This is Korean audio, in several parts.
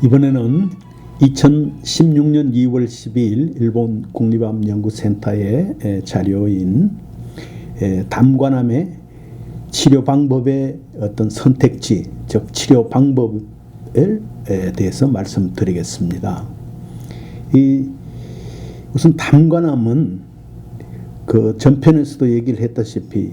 이번에는 2016년 2월 12일 일본 국립암연구센터의 자료인 담관암의 치료 방법의 어떤 선택지, 즉 치료 방법에 대해서 말씀드리겠습니다. 우선 담관암은 그 전편에서도 얘기를 했다시피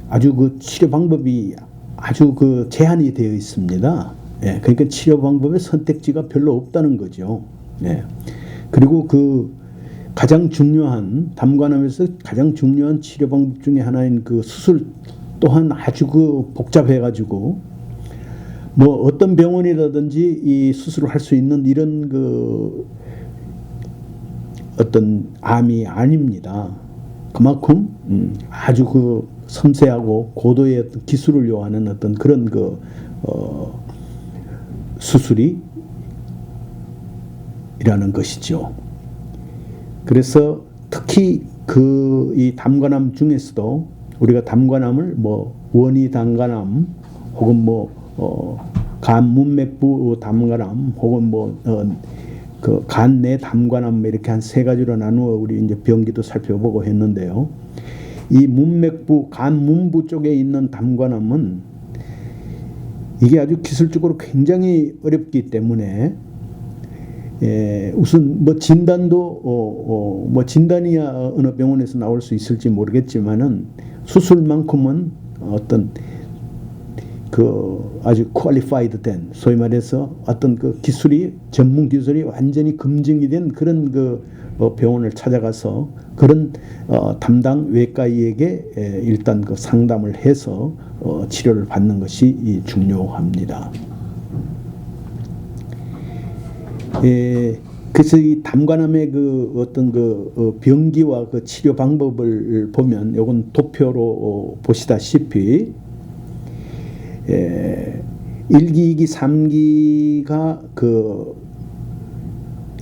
아주 그 치료 방법이 아주 그 제한이 되어 있습니다. 그러니까 치료 방법의 선택지가 별로 없다는 거죠. 그리고 가장 중요한 담관암에서 가장 중요한 치료 방법 중에 하나인 그 수술 또한 아주 복잡해가지고 뭐 어떤 병원이라든지 이 수술을 할 수 있는 이런 어떤 암이 아닙니다. 그만큼 아주 섬세하고 고도의 어떤 기술을 요하는 어떤 그런 수술이라는 것이죠. 그래서 특히 이 담관암 중에서도 우리가 담관암을 원위 담관암 혹은 간 문맥부 담관암 혹은 간내 담관암 이렇게 한 세 가지로 나누어 우리 이제 병기도 살펴보고 했는데요. 이 문맥부, 간 문부 쪽에 있는 담관암은 이게 아주 기술적으로 굉장히 어렵기 때문에 우선 진단도 진단이야 어느 병원에서 나올 수 있을지 모르겠지만은 수술만큼은 어떤 아주 퀄리파이드 된, 소위 말해서 어떤 기술이, 전문 기술이 완전히 검증이 된 그런 병원을 찾아가서 그런 담당 외과의에게 일단 상담을 해서 치료를 받는 것이 중요합니다. 그래서 이 담관암의 어떤 병기와 치료 방법을 보면, 요건 도표로 보시다시피 1기, 2기, 3기가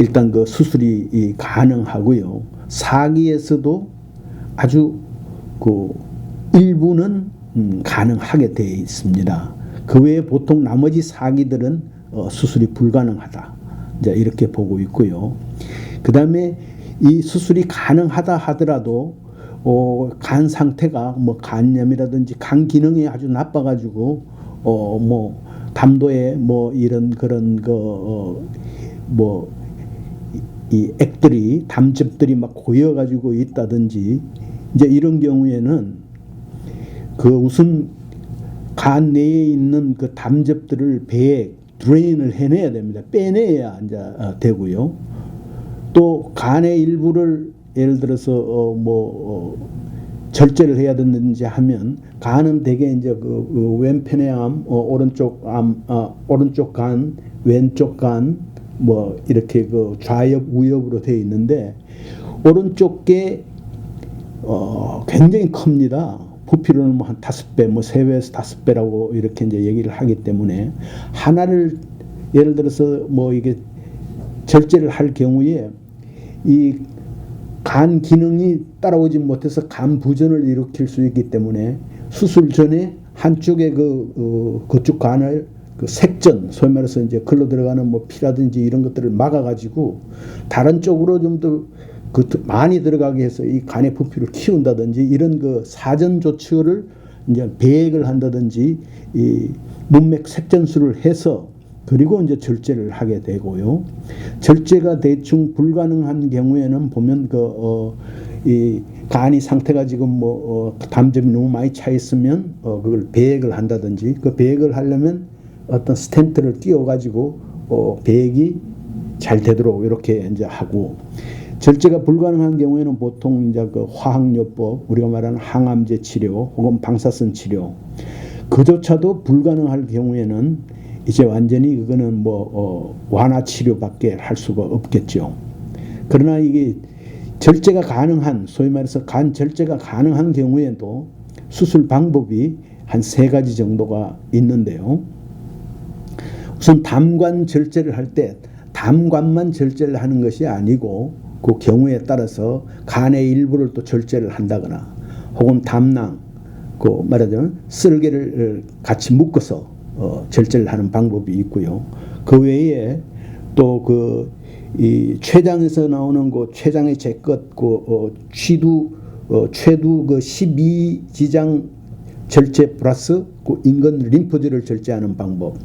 일단 수술이 가능하고요. 4기에서도 아주 일부는 가능하게 되어 있습니다. 그 외에 보통 나머지 4기들은 수술이 불가능하다. 이제 이렇게 보고 있고요. 그 다음에 이 수술이 가능하다 하더라도 간 상태가 간염이라든지 간 기능이 아주 나빠가지고 담도에 이런 그런 이 액들이, 담즙들이 막 고여가지고 있다든지 이제 이런 경우에는 우선 간 내에 있는 담즙들을 배에 드레인을 해내야 됩니다. 빼내야 이제 되고요. 또 간의 일부를 예를 들어서 절제를 해야 되는지 하면 간은 대개 이제 왼편의 암, 오른쪽 암, 오른쪽 간, 왼쪽 간 이렇게 좌엽, 우엽으로 되어 있는데 오른쪽 게 굉장히 큽니다. 부피로는 한 5배, 3배에서 5배라고 이렇게 이제 얘기를 하기 때문에 하나를 예를 들어서 이게 절제를 할 경우에 이 간 기능이 따라오지 못해서 간 부전을 일으킬 수 있기 때문에 수술 전에 한쪽에 그쪽 간을 색전, 소위 말해서 이제 글로 들어가는 피라든지 이런 것들을 막아가지고 다른 쪽으로 좀 더 많이 들어가게 해서 이 간의 부피를 키운다든지 이런 사전 조치를 이제 배액을 한다든지 이 문맥 색전술을 해서 그리고 이제 절제를 하게 되고요. 절제가 대충 불가능한 경우에는 보면 이 간이 상태가 지금 담즙이 너무 많이 차 있으면 그걸 배액을 한다든지, 그 배액을 하려면 어떤 스텐트를 띄워 가지고 배액이 잘 되도록 이렇게 이제 하고, 절제가 불가능한 경우에는 보통 이제 화학요법, 우리가 말하는 항암제 치료 혹은 방사선 치료, 그조차도 불가능할 경우에는 이제 완전히 그거는 완화 치료밖에 할 수가 없겠죠. 그러나 이게 절제가 가능한, 소위 말해서 간 절제가 가능한 경우에도 수술 방법이 한 3가지 정도가 있는데요. 우선 담관 절제를 할 때 담관만 절제를 하는 것이 아니고 그 경우에 따라서 간의 일부를 또 절제를 한다거나 혹은 담낭, 말하자면 쓸개를 같이 묶어서 절제를 하는 방법이 있고요. 그 외에 또 이 췌장에서 나오는 췌장의 제것 최두 12지장 절제 플러스 인근 림프절을 절제하는 방법.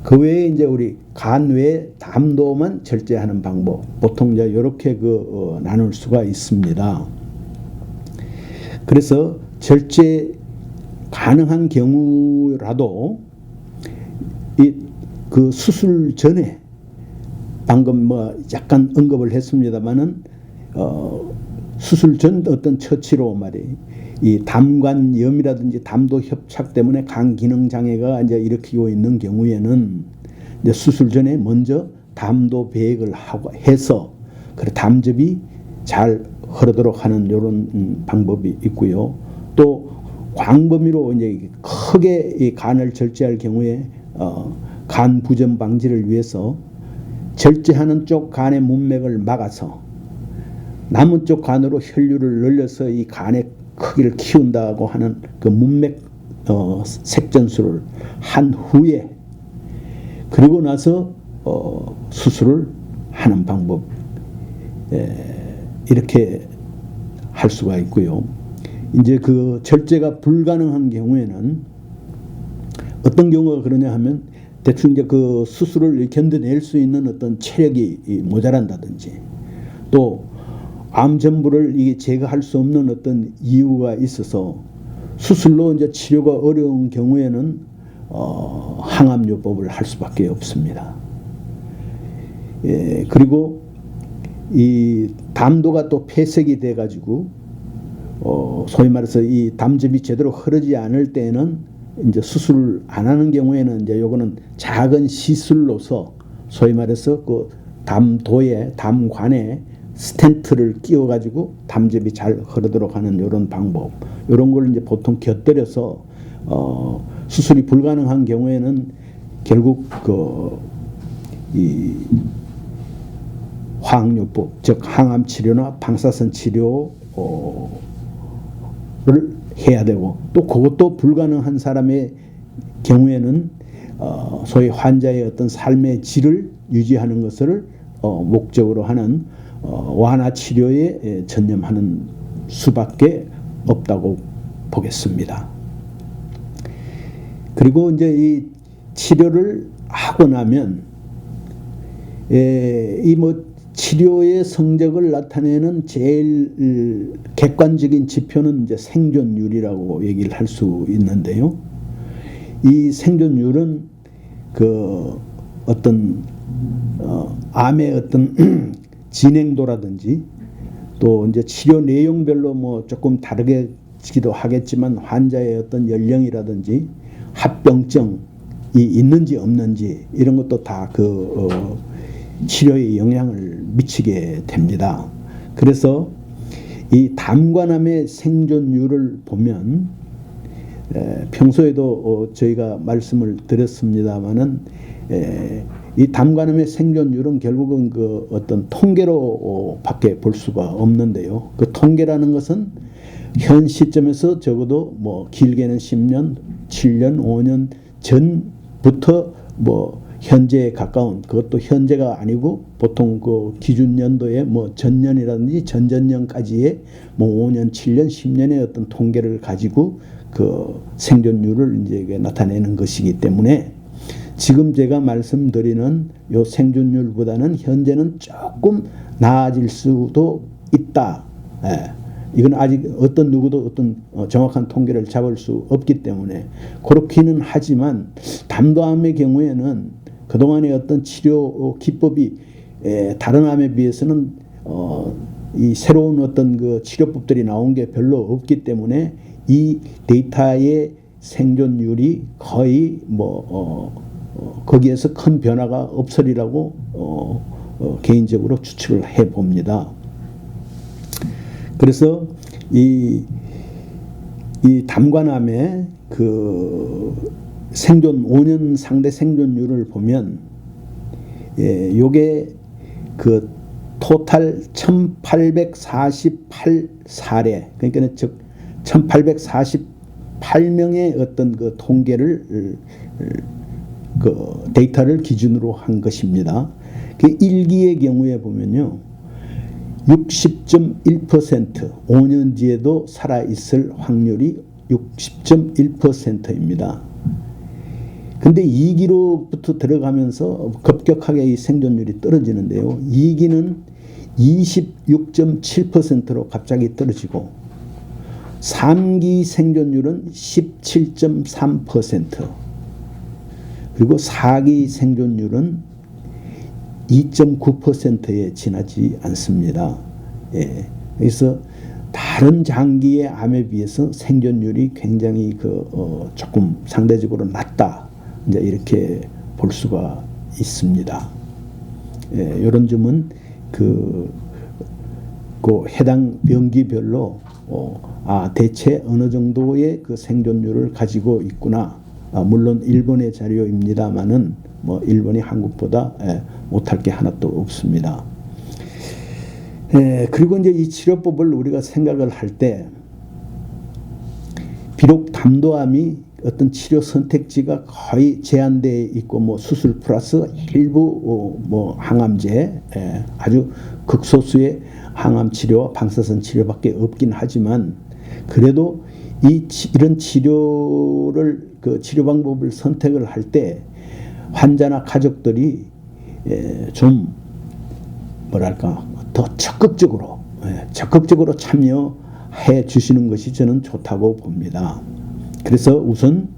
그 외에 이제 우리 간 외 담도만 절제하는 방법. 보통 이제 이렇게 나눌 수가 있습니다. 그래서 절제 가능한 경우라도 그 수술 전에 방금 약간 언급을 했습니다만은 수술 전 어떤 처치로 이 담관염이라든지 담도 협착 때문에 간 기능 장애가 이제 일으키고 있는 경우에는 이제 수술 전에 먼저 담도 배액을 해서 담즙이 잘 흐르도록 하는 이런 방법이 있고요. 또 광범위로 이제 크게 이 간을 절제할 경우에 간 부전 방지를 위해서 절제하는 쪽 간의 문맥을 막아서 남은 쪽 간으로 혈류를 늘려서 이 간의 크기를 키운다고 하는 그 문맥 색전술을 한 후에 그리고 나서 수술을 하는 방법, 이렇게 할 수가 있고요. 이제 그 절제가 불가능한 경우에는 어떤 경우가 그러냐 하면 대충 이제 그 수술을 견뎌낼 수 있는 어떤 체력이 모자란다든지 또 암 전부를 이게 제거할 수 없는 어떤 이유가 있어서 수술로 이제 치료가 어려운 경우에는 항암요법을 할 수밖에 없습니다. 그리고 이 담도가 또 폐색이 돼 가지고 소위 말해서 이 담즙이 제대로 흐르지 않을 때에는 이제 수술을 안 하는 경우에는 이제 요거는 작은 시술로서 소위 말해서 그 담관에 스텐트를 끼워 가지고 담즙이 잘 흐르도록 하는 이런 방법, 이런 걸 이제 보통 곁들여서 수술이 불가능한 경우에는 결국 이 화학요법, 즉 항암 치료나 방사선 치료를 해야 되고 또 그것도 불가능한 사람의 경우에는 소위 환자의 어떤 삶의 질을 유지하는 것을 목적으로 하는 완화 치료에 전념하는 수밖에 없다고 보겠습니다. 그리고 이제 이 치료를 하고 나면 이 치료의 성적을 나타내는 제일 객관적인 지표는 이제 생존율이라고 얘기를 할 수 있는데요. 이 생존율은 그 어떤 암의 어떤 진행도라든지 또 이제 치료 내용별로 조금 다르게지도 하겠지만 환자의 어떤 연령이라든지 합병증이 있는지 없는지 이런 것도 다 치료에 영향을 미치게 됩니다. 그래서 이 담관암의 생존율을 보면 평소에도 저희가 말씀을 드렸습니다마는 이 담관암의 생존율은 결국은 그 어떤 통계로 밖에 볼 수가 없는데요. 그 통계라는 것은 현 시점에서 적어도 길게는 10년, 7년, 5년 전부터 현재에 가까운, 그것도 현재가 아니고 보통 그 기준 연도에 전년이라든지 전전년까지의 5년, 7년, 10년의 어떤 통계를 가지고 그 생존율을 이제 나타내는 것이기 때문에 지금 제가 말씀드리는 요 생존율보다는 현재는 조금 나아질 수도 있다. 이건 아직 어떤 누구도 어떤 정확한 통계를 잡을 수 없기 때문에 그렇기는 하지만 담도암의 경우에는 그동안의 어떤 치료 기법이 다른 암에 비해서는 이 새로운 어떤 그 치료법들이 나온 게 별로 없기 때문에 이 데이터의 생존율이 거의 거기에서 큰 변화가 없으리라고 개인적으로 추측을 해 봅니다. 그래서 이 담관암의 그 생존 5년 상대 생존율을 보면 요게 그 토탈 1848사례, 그러니까 즉 1848명의 어떤 그 통계를 그 데이터를 기준으로 한 것입니다. 그 1기의 경우에 보면요, 60.1%, 5년 뒤에도 살아있을 확률이 60.1%입니다. 근데 2기로부터 들어가면서 급격하게 이 생존율이 떨어지는데요. 2기는 26.7%로 갑자기 떨어지고 3기 생존율은 17.3%, 그리고 4기 생존율은 2.9%에 지나지 않습니다. 예. 그래서 다른 장기의 암에 비해서 생존율이 굉장히 조금 상대적으로 낮다, 이제 이렇게 볼 수가 있습니다. 예, 이런 점은 그 해당 병기별로 대체 어느 정도의 그 생존율을 가지고 있구나. 물론 일본의 자료입니다만은 뭐 일본이 한국보다 못할 게 하나도 없습니다. 그리고 이제 이 치료법을 우리가 생각을 할 때, 비록 담도암이 어떤 치료 선택지가 거의 제한되어 있고, 뭐 수술 플러스 일부 뭐 항암제, 아주 극소수의 항암 치료와 방사선 치료밖에 없긴 하지만, 그래도 이런 치료를 그 치료 방법을 선택을 할 때 환자나 가족들이 좀 뭐랄까 더 적극적으로 참여해 주시는 것이 저는 좋다고 봅니다. 그래서 우선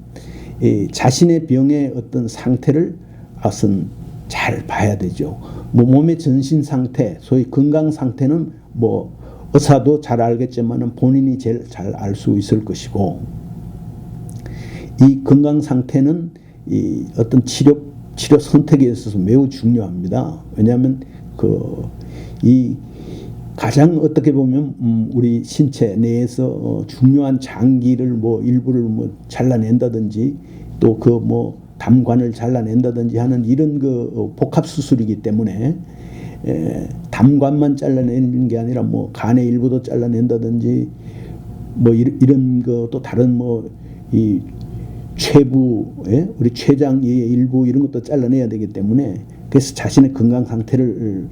자신의 병의 어떤 상태를 우선 잘 봐야 되죠. 뭐 몸의 전신 상태, 소위 건강 상태는 뭐 의사도 잘 알겠지만 본인이 제일 잘 알 수 있을 것이고, 이 건강 상태는 이 어떤 치료 선택에 있어서 매우 중요합니다. 왜냐하면 이 가장 어떻게 보면 우리 신체 내에서 중요한 장기를 뭐 일부를 뭐 잘라낸다든지, 또 뭐 담관을 잘라낸다든지 하는 이런 복합 수술이기 때문에 담관만 잘라내는 게 아니라 뭐 간의 일부도 잘라낸다든지 뭐 이런 또 다른 뭐 이 췌부, 우리 췌장의 일부 이런 것도 잘라내야 되기 때문에, 그래서 자신의 건강 상태를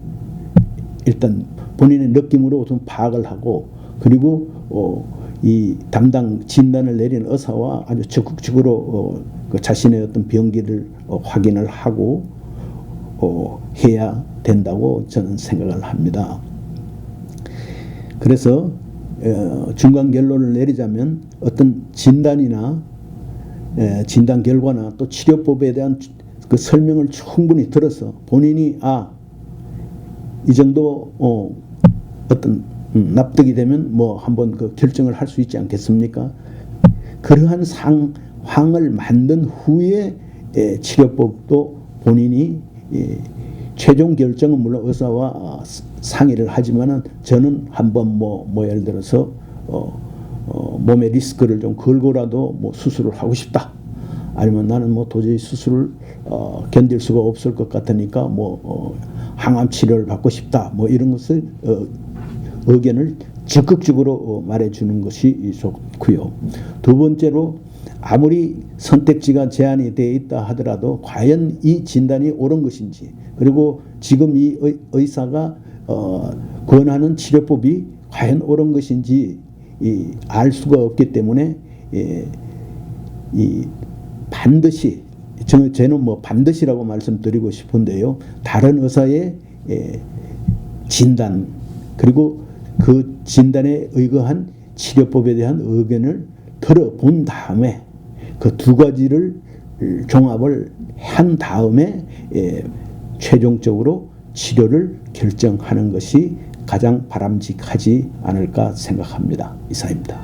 일단 본인의 느낌으로 우선 파악을 하고, 그리고 이 담당 진단을 내린 의사와 아주 적극적으로 그 자신의 어떤 병기를 확인을 하고 해야 된다고 저는 생각을 합니다. 그래서 중간 결론을 내리자면, 어떤 진단이나 진단 결과나 또 치료법에 대한 그 설명을 충분히 들어서 본인이 이 정도 어떤 납득이 되면 뭐 한번 그 결정을 할 수 있지 않겠습니까? 그러한 상황을 만든 후에 치료법도 본인이 최종 결정은 물론 의사와 상의를 하지만은, 저는 한번 뭐 예를 들어서 몸의 리스크를 좀 걸고라도 뭐 수술을 하고 싶다, 아니면 나는 뭐 도저히 수술을 견딜 수가 없을 것 같으니까 뭐 항암 치료를 받고 싶다, 뭐 이런 것을 의견을 적극적으로 말해주는 것이 좋고요. 두 번째로, 아무리 선택지가 제한이 되어 있다 하더라도 과연 이 진단이 옳은 것인지, 그리고 지금 이 의사가 권하는 치료법이 과연 옳은 것인지 알 수가 없기 때문에 반드시, 저는 뭐 반드시라고 말씀드리고 싶은데요, 다른 의사의 진단, 그리고 그 진단에 의거한 치료법에 대한 의견을 들어본 다음에 그 두 가지를 종합을 한 다음에 최종적으로 치료를 결정하는 것이 가장 바람직하지 않을까 생각합니다. 이상입니다.